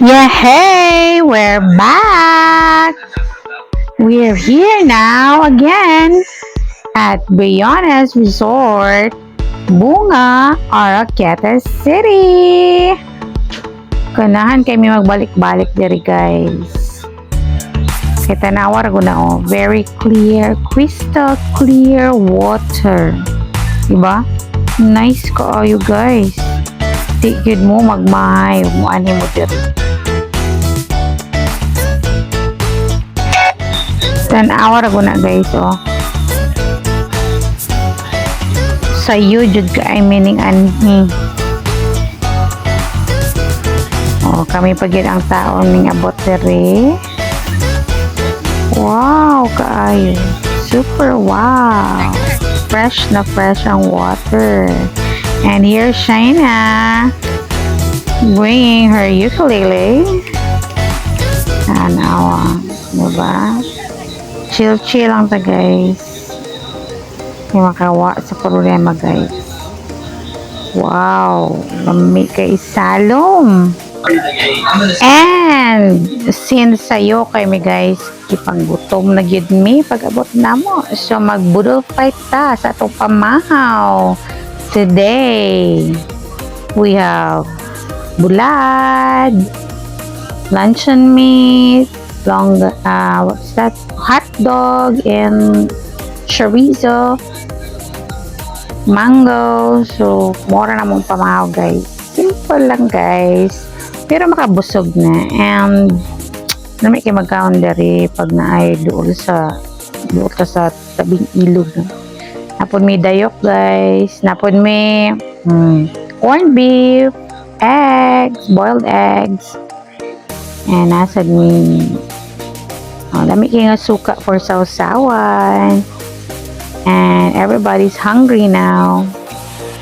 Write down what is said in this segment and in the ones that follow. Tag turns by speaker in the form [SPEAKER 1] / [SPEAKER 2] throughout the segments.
[SPEAKER 1] Yeah, hey, we're back. We're here now again at Briones Resort, Bunga, Araqueta City. Ganahan kami magbalik-balik diri, guys. Kita nawar ko na, oh. Very clear, crystal clear water. Diba? Nice kaayo, guys. Tigid mo magmahay, umuani mo diri. Tanawa ra na, guys, oh. Sayo jud ka ay meaning anhi. Oh, kami pagid ang taon ning abot diri. Wow, kaayo. Super wow. Fresh na fresh ang water. And here's Shaina bringing her ukulele. Tanawa, diba? Chill lang ta, guys. Hindi makawa sa problema, guys. Wow, lami kay salom. And since sayo kay mi, guys, kipanggutom na gyud mi pag-abot namo. So magbudol fight ta sa atong pamahaw. Today we have bulad, luncheon meat, what's that? Hot dog and chorizo, mango. So mura na mong pamahaw, guys. Simple lang, guys. Pero makabusog na. And namin kayo magkaon dari pag naay doon ta sa tabing ilog. Napon may dayok, guys. Napon may corned beef, eggs, boiled eggs. And nasad may dami kayo nga suka for sausawan. And everybody's hungry now.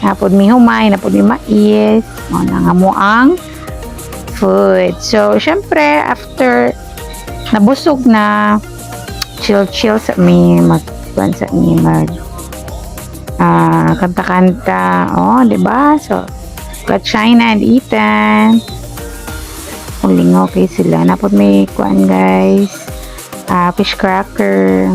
[SPEAKER 1] Napon may humay, napon may mais. Nangamo ang food. So, syempre, after nabusog na, chill sa mi, kanta-kanta. Oh, diba? So, got China and Ethan. Huling okay sila. Napot may kuan, guys. Fish cracker.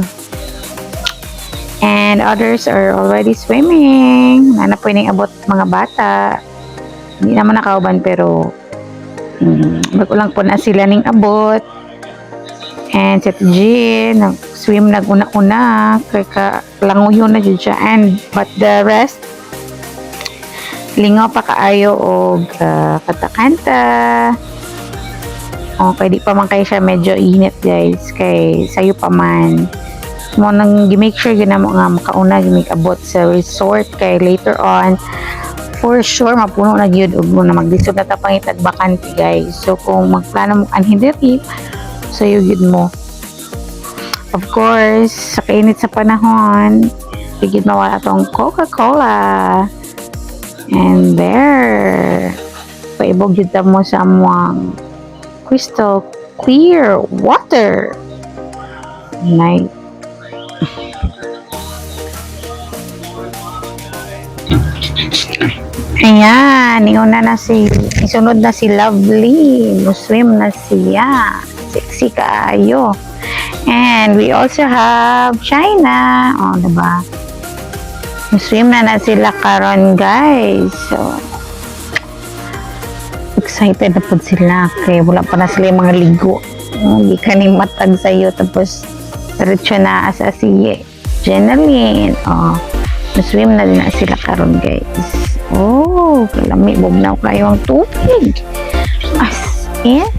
[SPEAKER 1] And others are already swimming. Nana po yung abot mga bata. Hindi naman nakauban, pero mag-ulang po na sila ning abot. And sa Jean, nag-swim nag-una-una kay kalanguyon na dyan siya. But the rest, lingaw pa kaayo o kanta-kanta. Okay, di pa man kayo siya medyo init, guys, kay sayo pa man. Mo nang gi-make sure yun na mo nga makauna gi-make abot sa resort kay later on for sure mapuno na gyud og mo na maglisod na ta pangitag bakante, guys. So kung magplano mo anhin diri, sayo gyud mo. Of course, sa kainit sa panahon, higit mawala tong Coca-Cola. And there, paibog gyud ta mo sa amuang crystal clear water. Nice. Ayan, isunod na si Lovely. Muswim na siya. Sexy kaayo. And we also have China. Oh, diba? Muswim na sila karon, guys. So, excited na po sila. Kaya wala pa na sila yung mga ligo. Hindi ka ni matag sa'yo. Tapos, diretso na asa siye. Jenaline. Oh, muswim na din na sila karon, guys. Oh, kalami, bugnaw kayo ang tubig. As in.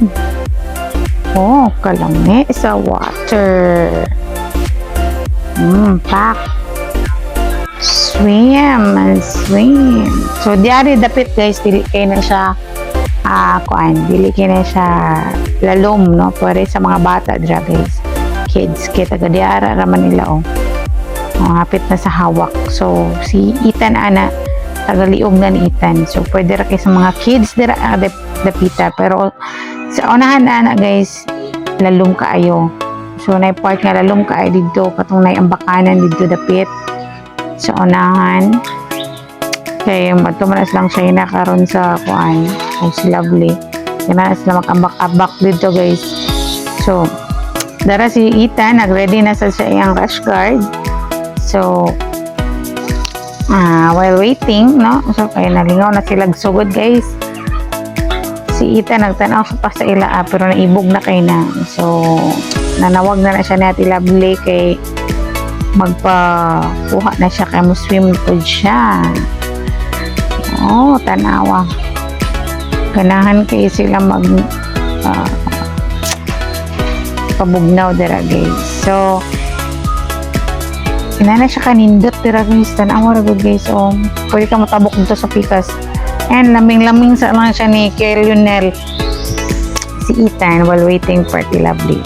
[SPEAKER 1] Oh, kalami sa water. Pak. Swim and swim. So, diari dapit, guys, dili kayo na siya dili kayo na siya lalom, no? Pwede sa mga bata dira, guys. Kids, kita gadiara raman nila, oh. Hapit na sa hawak. So, si Ethan, ana, tagaliog na ni Ethan. So, pwede ra kayo sa mga kids dira dapita. Pero, sa unahan na, guys, lalom kaayo. So, na part nga lalom kaayo dito. Katong na ang bakanan dito dapit. Sa unahan. Kaya, matumalas lang siya na karon sa kuan. Ay, si Lovely. Kaya sila mag-abak-abak dito guys. So, dara si Ethan, nag-ready na sa iyang rash guard. So, while waiting, no? So, kaya nalingaw na sila sugod guys. Si Ethan nagtanaw pa sa ila pero naibog na kay na. So, nanawag na siya ni Ate Lovely kay magpakuha na siya kay mo-swim po siya. Oh, tanawa. Ganahan kayo sila pabugnaw dira guys. So, inana siya kanindot dira guys. Tanawa ra guys. Oh, pwede ka matabok dito sa pikas. And laming-laming sa lang siya ni kay Lionel si Ethan while waiting for Ate Lovely.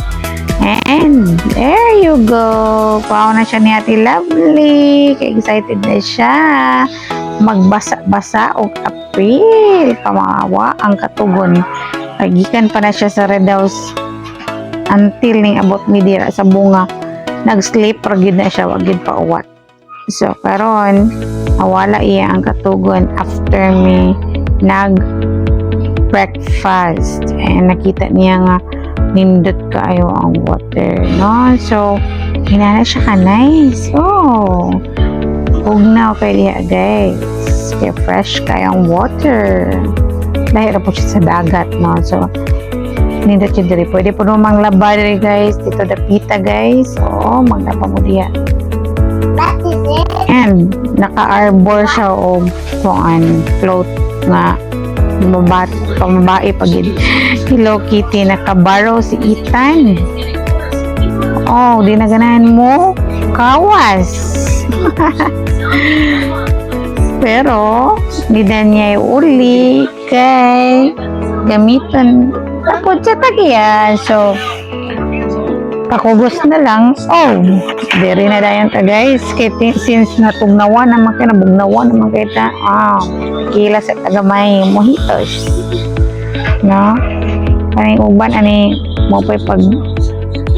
[SPEAKER 1] And there you go. Pao na siya ni Ate Lovely. Excited na siya. Magbasa-basa og apil. Pamawa ang katugon. Pagikan pa na siya sa Red House until ning abot mi dira sa bunga. Nag-sleep ragid na siya, wagid pa uwat. So karon nawala iya ang katugon after me nag-breakfast. And nakita niya nga nindot kaayo ang water, no? So hinana siya ka nice. Oh, ugnaw kay diha guys. Kaya fresh kaya ang water. Dahil po siya sa dagat, no? So nindot siya diri. Pwede po namang laba diri guys. Dito dapita guys. Oo, maglaba mo diya.
[SPEAKER 2] That is it.
[SPEAKER 1] And naka-arbor siya o kuan float nga pamabae pagid. Hello Kitty, naka-barrow si Ethan. Oh, di na ganahan mo kawas. Pero di na niya uli kay gamitan tapos siya tagiya. So pakubos na lang. Oh, diri na dayon ta guys. Kaya since natugnawa naman kayo, nabugnawa naman kayo ta. Kila sa tagamay mojitos. No? Kaning uban, ani mo pa pag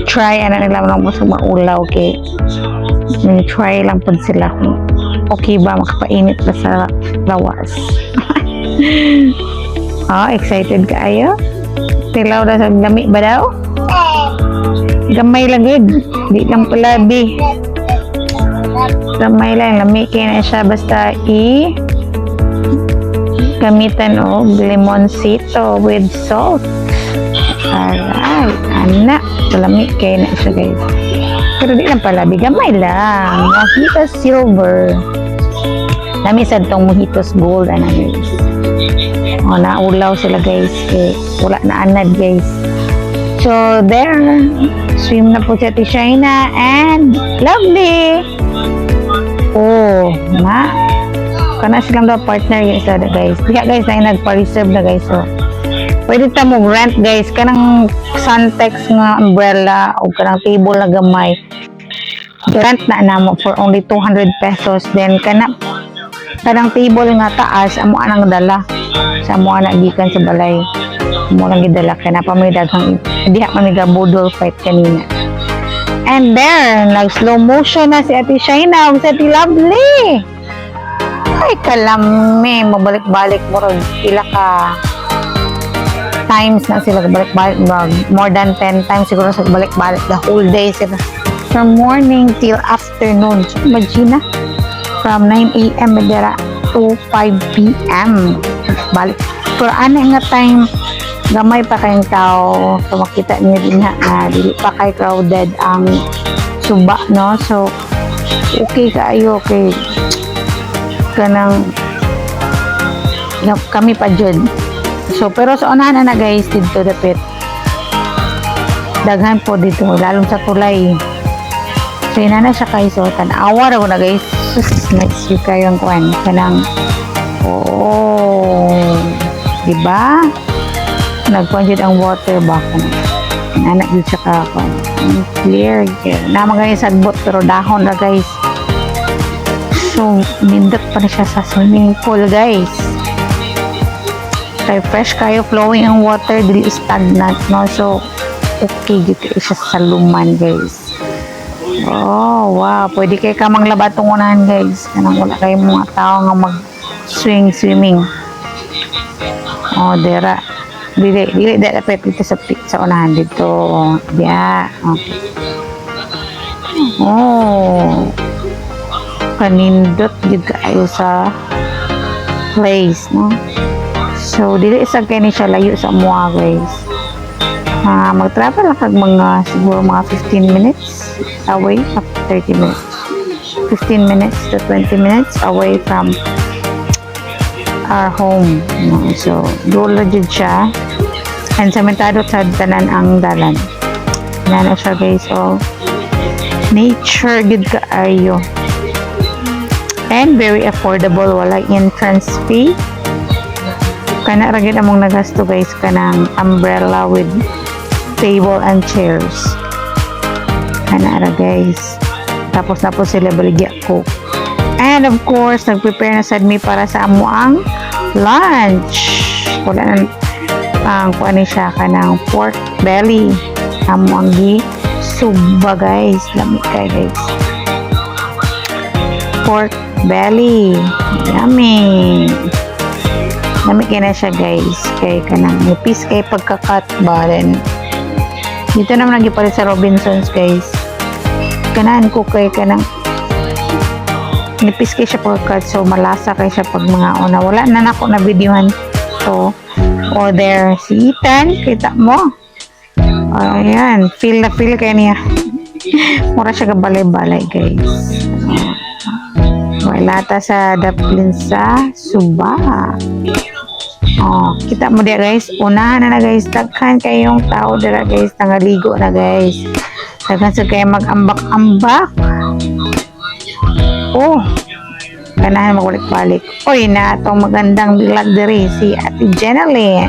[SPEAKER 1] try, ana nila lang mo sa maulaw kay try lang po sila kung okay ba, makapainit ba sa lawas. Excited ka ayo? Tilaw na sa dami ba daw? Gamay lang yun. Di lang pala bi. Gamay lang. Lami kayo na siya. Basta gamitan o lemonsito with salt. Alright. Anak. Lami kayo na siya guys. Pero di lang pala bi. Gamay lang. Mojitos silver. Lami sa itong mojitos gold. Ano guys. Naulaw sila guys. Wala na anad guys. So, there, swim na po si Ate Shaina and Lovely. Oh, kana silang daw partner yung isa guys. Diya guys, na nagpa-reserve na guys. So, pwede ta mo rent guys. Kanang Suntex nga umbrella o kanang table na gamay. Rent na mo for only 200 pesos. Then, kanang table nga taas, amo anang dala. Sa amo anak gikan sa balay. Mo lang gidala kaya na pa may daghang diha man nga budol fight kanina. And there, nag slow motion na si Ate Shaina ug si Ate Lovely. Ay kalami, mabalik-balik mo ron pila ka times na sila balik-balik, more than 10 times siguro sa balik-balik the whole day sila from morning till afternoon. So, imagine na from 9 a.m. dira to 5 p.m. balik. For ano nga time gamay pa kayong tao, so makita niyo din na dili pa kay crowded ang suba, no? So okay kaayo, okay kanang kami pa dyan. So pero sa unahan na guys dito dapit daghan po dito lalong sa tulay. So inana siya kayo, so tanawa ra ko na guys. Next week kayong kuan kanang diba? Nagpanjid ang water ba anak dito siya ka clear na magaling sagbot pero dahon na guys. So nindot pa na siya sa swimming pool guys. Kaya fresh kayo, flowing ang water, dili stagnant, no? So okay dito siya sa luman guys. Oh wow, pwede kayo ka manglabatong unahan guys. Kanang wala kayo mga tao nga mag swimming. Oh dera Dili dapat dito sa unahan dito. Yeah. Okay. Oh. Kanindot gid kaayo sa place, no? So, dili isa kay ni siya layo sa mua, guys. Mag-travel lang kag mga siguro mga 15 minutes away, 30 minutes. 15 minutes to 20 minutes away from our home. No? So, doon legit siya. And samentado sa tanan ang dalan. Yan na siya, guys. So, nature good kaayo. And very affordable. Wala entrance fee. Kana ra gid among nagasto, guys, kanang umbrella with table and chairs. Kana ra, guys. Tapos sila baligya ko. And of course, nag-prepare na sad mi para sa amo ang lunch. Wala na ang kuan ni siya kanang pork belly. Amo ang suba, guys. Lami kay, guys. Pork belly. Yummy. Lami kay na siya, guys. Kay kanang nipis kay pagkakat ba rin. Dito naman nagipalit sa Robinsons, guys. Kanaan ko kay kanang nipis kay siya pagkakat. So malasa kay siya pag mga una. Wala na nako na videohan to. O there, si Ethan, kita mo. Ayan, feel na feel kay niya. Mura siya kabalay-balay, guys. Wala ta sa daplin sa suba. Oh, kita mo dia, guys. Unahan na, guys. Daghan kayong tao dira, guys. Tangaligo na, guys. Daghan sa kayo mag-ambak-ambak. Oh, ganahan magulik-balik. Oy, na itong magandang vlog diri si Ate Jenalyn.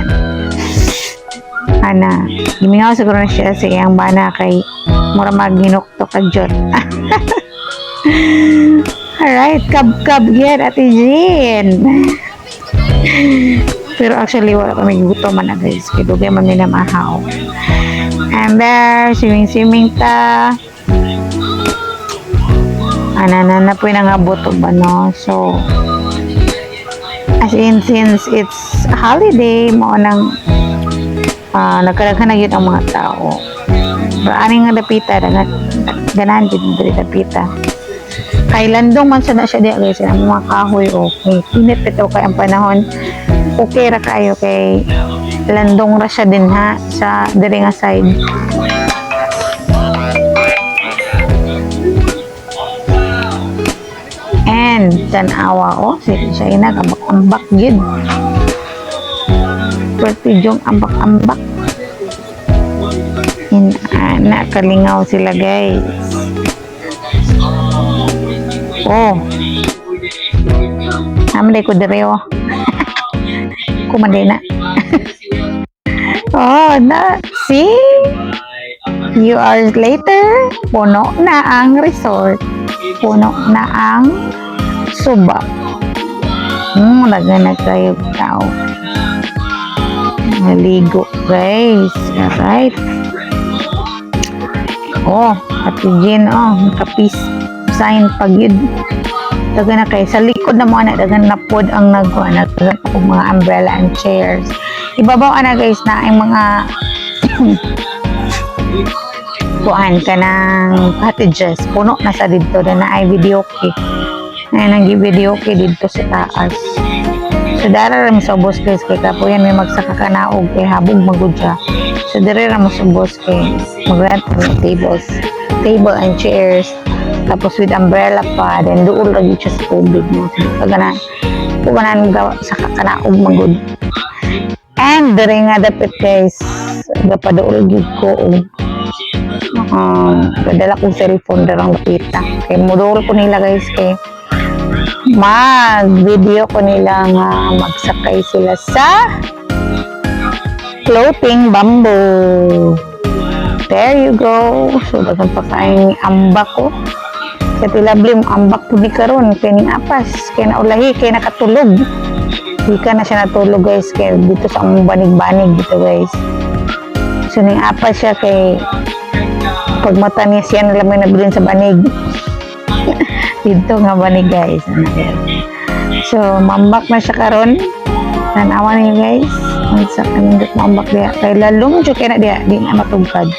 [SPEAKER 1] Ana, gimingaw siguro na siya sa iyang bana kay mura maghinukto ka jot. Alright, kab-kab yan, Ate Jen. Pero actually, wala kami gutom na, guys. Kaya dugay man minamahaw. And there, swimming ta. Na po yung nangaboto ba, no? So, as in, since it's holiday, mo nang nagkaraghan na yun ang mga tao. Pero aning nga dapita, ganahan din dito dapita. Kay landong man sana siya diya, guys. Ang mga kahoy, okay. Pinit ito kay ang panahon. Okay ra kayo kay landong ra siya din, ha, sa diri nga side. And tanawa, oh, siya inagambak-ambak gid. Pwerte jong ambak-ambak. Ina kalingaw sila, guys. Oh. Namanday ko dire, oh. Kumanday na. Oh, na. See? Few hours later, puno na ang resort. Puno na ang suba. Laganag kayo tao. Naligo, guys. Alright. Oh, Ate Jen, oh, naka-peace sign pagid. Dagan na kayo. Sa likod na mga dagan na pod ang nagkuhan. Dagan po mga umbrella and chairs. Ibabaw na, guys, na ang mga kuhan ka ng cottages. Puno na sa dito na ay video key. Ngayon ang video key dito sa taas. So dara rin sa boss, guys, kay kapo yan may magsaka ka naog kay habog magudya. So dara rin sa boss, kay mag-rent ng table and chairs. Tapos with umbrella pa, then doon lagi siya sa tubig mo. Kumanan gawa sa kakanaog magud. And dara nga dapat, guys, gapadool gid ko gadala kong cellphone darang lapita. Kay modol ko nila, guys, kay mag-video ko nila nga magsakay sila sa floating bamboo. There you go. So, dagan pa kaing ambak ko. Sa tilablim, ambak po di karon. Kaya ning apas. Kaya naulahi, kaya nakatulog. Di ka na siya natulog, guys. Kaya dito sa among banig-banig dito, guys. So, ning apas siya kay pag mata niya siya nalamay na bilin sa banig. Dito nga banig, guys. So, mambak na siya karon. Nanawa niyo, guys. Unsa kanindot mo ambak diya kay lalong jud kay na diya di na matugkad.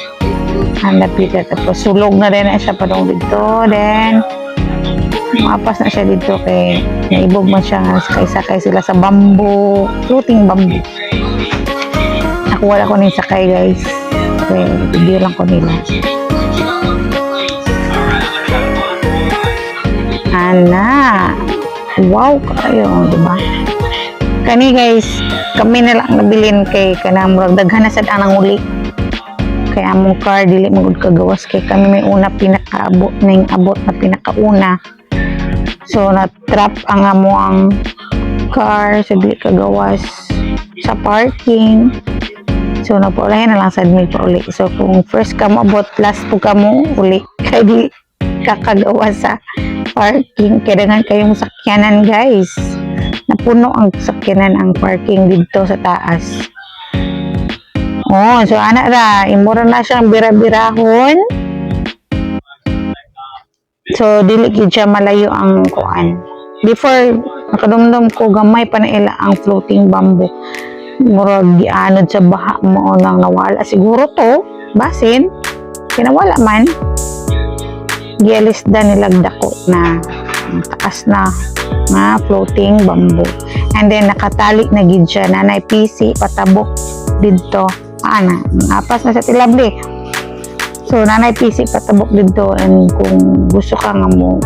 [SPEAKER 1] Handa pita tapos sulog na din na siya padong dito, then maapas na siya dito kay naibog man siya nga sakay sila sa bamboo, floating bamboo. Ako wala ko ning sakay guys, kaya video lang ko nila. Ana, wow kayo, diba? Kani guys, kami na lang nabilin kay kanang murag daghan na sad anang uli. Kaya among car dili mo gud kagawas kay kami may una pinakaabot ning abot na pinakauna. So na trap ang amo ang car sa dili kagawas sa parking. So napaulayan na lang sad mi pa uli. So kung first ka mo abot, last po ka mo uli kay di kakagawas sa parking. Kaya dengan kayong sakyanan guys. Napuno ang sakyanan ang parking dito sa taas. Oh, so anak ra, imura na siyang bira-birahon. So dili gid siya malayo ang kuan. Before nakadumdum ko gamay pa na ila ang floating bamboo. Murag gianod sa baha mo nang nawala siguro to, basin. Kinawala man. Gialisda nilag dako na takas na nga floating bamboo. And then nakatali na gid siya nanay PC patabok didto. Ana, apas na sa tilabli. So nanay PC patabok didto, and kung gusto ka nga mo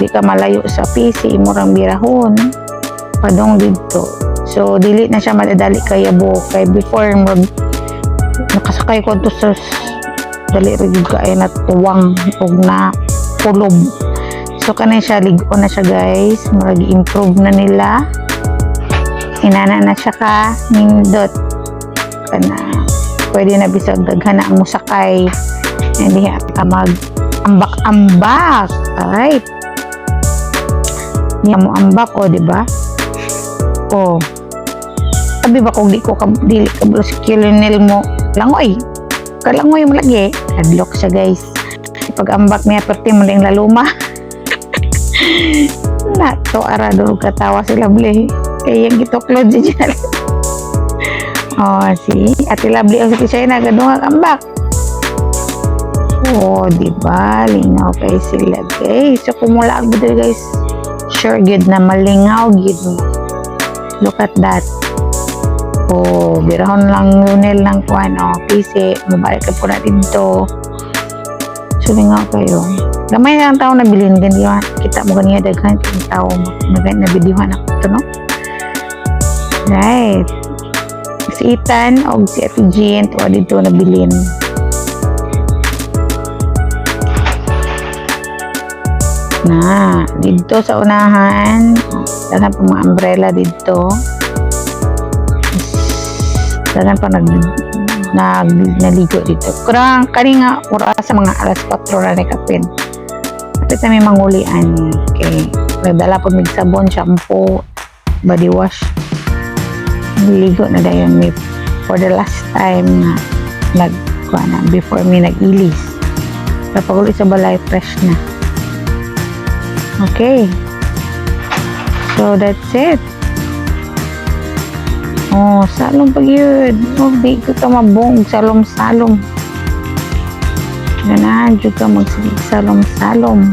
[SPEAKER 1] di ka malayo sa PC imurang birahon padong didto. So dili na siya madadali kay abo kay before nakasakay ko to sa dali ra gyud kay na tuwang ug na kulob. So kanay siya ligo na siya guys, murag improve na nila. Inana na siya ka nindot kana pwede na bisag daghan na ang musakay, hindi ka mag ambak-ambak. Alright, niya mo ambak o diba? O sabi ba kung di ko dili ka bro si kilonel mo langoy kalangoy mo lagi adlock siya guys. Pag ambak niya perti mo ding laluma na to arado katawa sila bli kaya yung gitoklod siya. Oh, si Ate Lovely o si China gadungag ambak. Oh, di ba? Lingaw kay sila guys. So kumula ang budol guys. Sure good na malingaw gid mo. Look at that. Oh, birahon lang lunel ng kuan oh, PC mabalik ka po na dito. So lingaw kayo. Gamay na ang tao na bilhin ganyan. Kita mo ganiya daghan kang tao na videohan ako to no. Right. Si Ethan o si Ate Jean o dito nabilin. Na, dito sa unahan, daghan pa mga umbrella dito. Daghan pa naligo dito. Kurang kani nga oras sa mga alas 4 na kapin. Kapit na may mangulian. Okay. Nagdala po mig sabon, shampoo, body wash. Ligo na dayon mi for the last time na before mi nag-ilis. Kapag ulit sa balay fresh na. Okay. So that's it. Oh, salom pag yun. Oh, di ko ka mabong salom-salom. Ganahan juga magsigig salom-salom.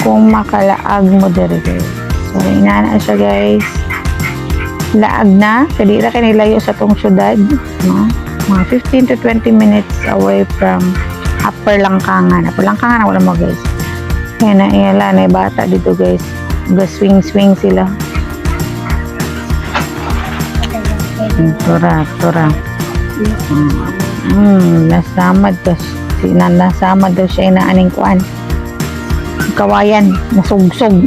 [SPEAKER 1] Kung makalaag mo dere guys. So inana siya guys. Laag na, kadira kay nilayo sa tong syudad, no? Mga 15 to 20 minutes away from Upper Langkangan. Upper Langkangan wala mo guys. Kaya na iyala na bata dito guys. Swing sila. Tura. Nasamad daw siya inaaning kuan. Kawayan, nasugsog.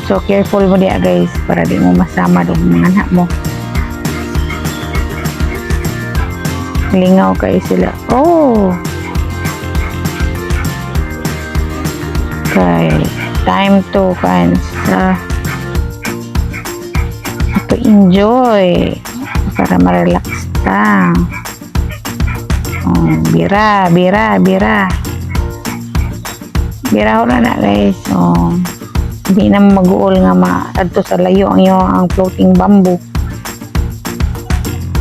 [SPEAKER 1] So careful mo diya guys para di mo masama dong mga anak mo. Lingaw kayo sila. Oh. Okay. Time to to enjoy para ma-relax ta. Oh, bira. Bira ho na guys. Oh. Hindi na mag-uol nga adto sa layo ang floating bamboo.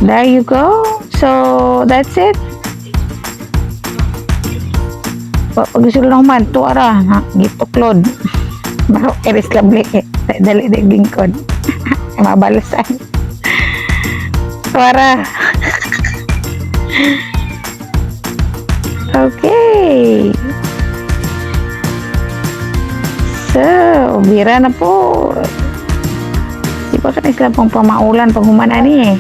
[SPEAKER 1] There you go. So, that's it. Pag gusto lang man, tuara, ha, gituklod. Maro, eres labli, dali diging kod. Mabalasan. Tuara. Okay. So, bira na po. Di ba ka sila pang pamaulan pag humana ni eh.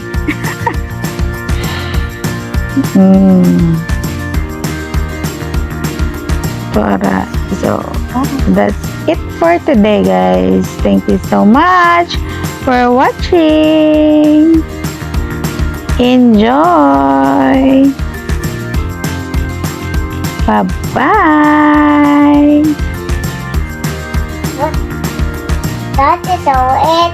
[SPEAKER 1] Para, so, that's it for today, guys. Thank you so much for watching. Enjoy. Bye-bye.
[SPEAKER 2] That is all it.